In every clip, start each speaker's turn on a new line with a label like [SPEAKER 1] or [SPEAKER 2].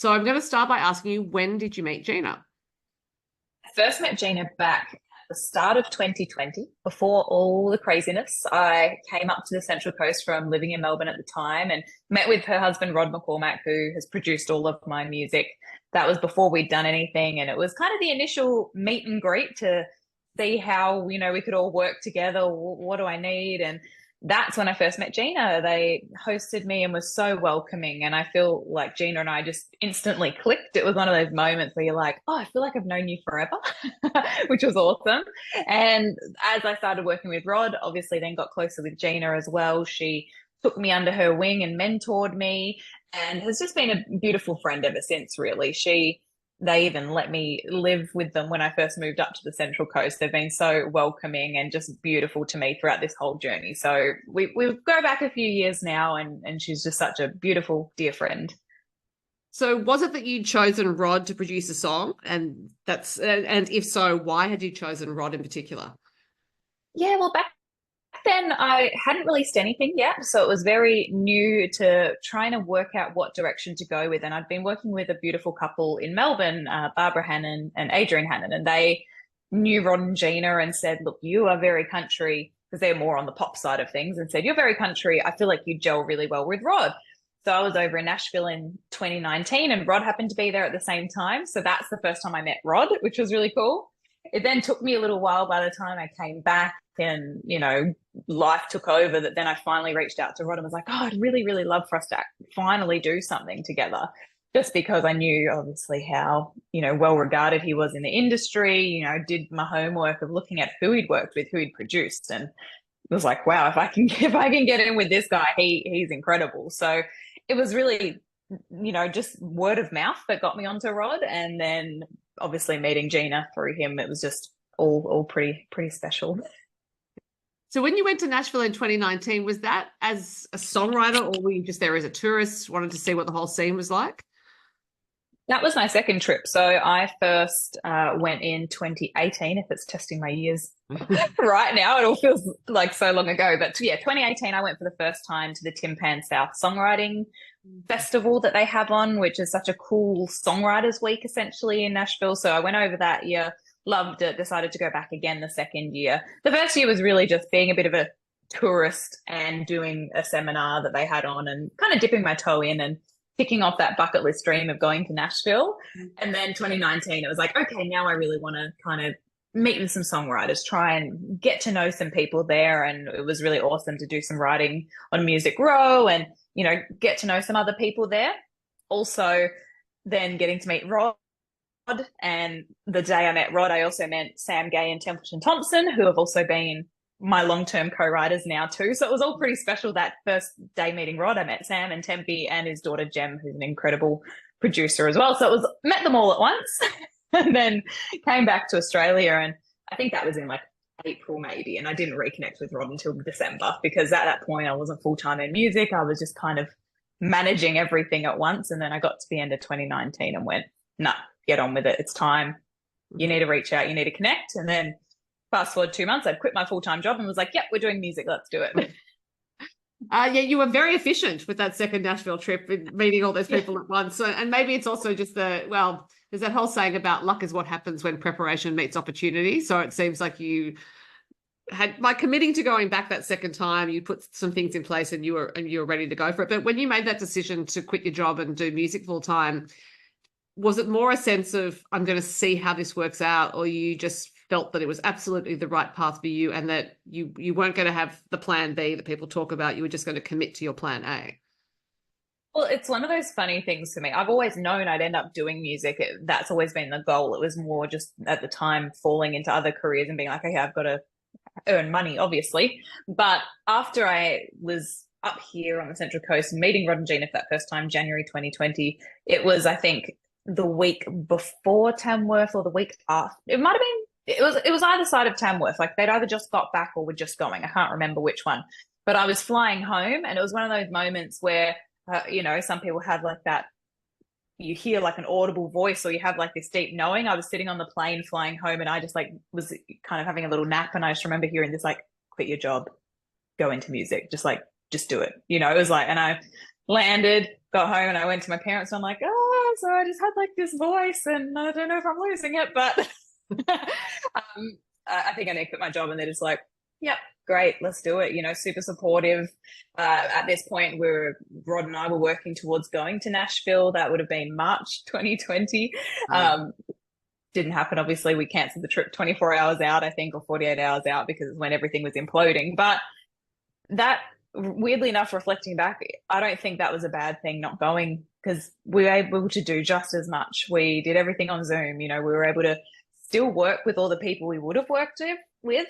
[SPEAKER 1] So I'm going to start by asking you, when did you meet Gina?
[SPEAKER 2] First met Gina back at the start of 2020, before all the craziness. I came up to the Central Coast from living in Melbourne at the time and met with her husband, Rod McCormack, who has produced all of my music. That was before we'd done anything. And it was kind of the initial meet and greet to see how, we could all work together. What do I need? And that's when I first met Gina. They hosted me and was so welcoming. And I feel like Gina and I just instantly clicked. It was one of those moments where you're like, oh, I feel like I've known you forever, which was awesome. And as I started working with Rod, obviously then got closer with Gina as well. She took me under her wing and mentored me and has just been a beautiful friend ever since, really. They even let me live with them when I first moved up to the Central Coast. They've been so welcoming and just beautiful to me throughout this whole journey. So we go back a few years now, and she's just such a beautiful, dear friend.
[SPEAKER 1] So was it that you'd chosen Rod to produce a song? And if so, why had you chosen Rod in particular?
[SPEAKER 2] Yeah, well, back then I hadn't released anything yet, so it was very new to trying to work out what direction to go with. And I'd been working with a beautiful couple in Melbourne, Barbara Hannon and Adrian Hannon, and they knew Rod and Gina and said, "Look, you are very country," because they're more on the pop side of things, and said, "You're very country. I feel like you gel really well with Rod." So I was over in Nashville in 2019, and Rod happened to be there at the same time. So that's the first time I met Rod, which was really cool. It then took me a little while by the time I came back and, life took over, that then I finally reached out to Rod and was like, oh, I'd really, really love for us to finally do something together. Just because I knew obviously how, well regarded he was in the industry, did my homework of looking at who he'd worked with, who he'd produced, and was like, wow, if I can get in with this guy, he's incredible. So it was really, just word of mouth that got me onto Rod, and then obviously meeting Gina through him, it was just all pretty special.
[SPEAKER 1] So when you went to Nashville in 2019, was that as a songwriter, or were you just there as a tourist, wanted to see what the whole scene was like?
[SPEAKER 2] That was my second trip. So I first went in 2018, if it's testing my years right now. It all feels like so long ago. But yeah, 2018, I went for the first time to the Tim Pan South Songwriting Festival that they have on, which is such a cool songwriters week essentially in Nashville. So I went over that year, loved it, decided to go back again the second year. The first year was really just being a bit of a tourist and doing a seminar that they had on and kind of dipping my toe in and ticking off that bucket list dream of going to Nashville. And then 2019, it was like, okay, now I really want to kind of meet with some songwriters, try and get to know some people there. And it was really awesome to do some writing on Music Row and, get to know some other people there. Also, then getting to meet Rod. And the day I met Rod, I also met Sam Gay and Templeton Thompson, who have also been my long-term co-writers now too. So it was all pretty special. That first day meeting Rod, I met Sam and Tempe and his daughter Jem, who's an incredible producer as well. So it was met them all at once and then came back to Australia. And I think that was in like April maybe. And I didn't reconnect with Rod until December, because at that point I wasn't full-time in music. I was just kind of managing everything at once. And then I got to the end of 2019 and went, no, get on with it. It's time. You need to reach out. You need to connect. And then fast forward 2 months, I'd quit my full-time job and was like, yep, we're doing music. Let's do it.
[SPEAKER 1] Yeah, you were very efficient with that second Nashville trip, meeting all those people at once. So, and maybe it's also just there's that whole saying about luck is what happens when preparation meets opportunity. So it seems like you had, by committing to going back that second time, you put some things in place and you were ready to go for it. But when you made that decision to quit your job and do music full time, was it more a sense of, I'm going to see how this works out, or you just felt that it was absolutely the right path for you and that you weren't going to have the plan B that people talk about, you were just going to commit to your plan A?
[SPEAKER 2] Well, it's one of those funny things for me. I've always known I'd end up doing music. That's always been the goal. It was more just at the time falling into other careers and being like, okay, I've got to earn money, obviously. But after I was up here on the Central Coast and meeting Rod and Gina for that first time, January 2020, it was, I think, the week before Tamworth or the week after. It might have been, it was either side of Tamworth. Like they'd either just got back or were just going. I can't remember which one. But I was flying home, and it was one of those moments where, some people have like that, you hear like an audible voice or you have like this deep knowing. I was sitting on the plane flying home and I just like was kind of having a little nap, and I just remember hearing this like, quit your job, go into music, just do it. It was like, and I landed, got home and I went to my parents and I'm like, so I just had like this voice and I don't know if I'm losing it, but I think I need to quit my job. And they're just like, yep, great, let's do it. You know, super supportive. At this point, Rod and I were working towards going to Nashville. That would have been March 2020. Didn't happen. Obviously, we canceled the trip 24 hours out, I think, or 48 hours out, because it's when everything was imploding. But that, weirdly enough, reflecting back, I don't think that was a bad thing not going, because we were able to do just as much. We did everything on Zoom. You know, we were able to still work with all the people we would have worked with.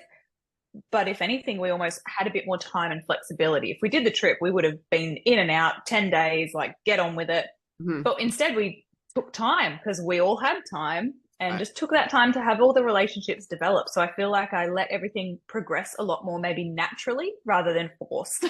[SPEAKER 2] But if anything, we almost had a bit more time and flexibility. If we did the trip, we would have been in and out 10 days, like get on with it.
[SPEAKER 1] Mm-hmm.
[SPEAKER 2] But instead, we took time because we all had time, and just took that time to have all the relationships develop. So I feel like I let everything progress a lot more, maybe naturally rather than forced.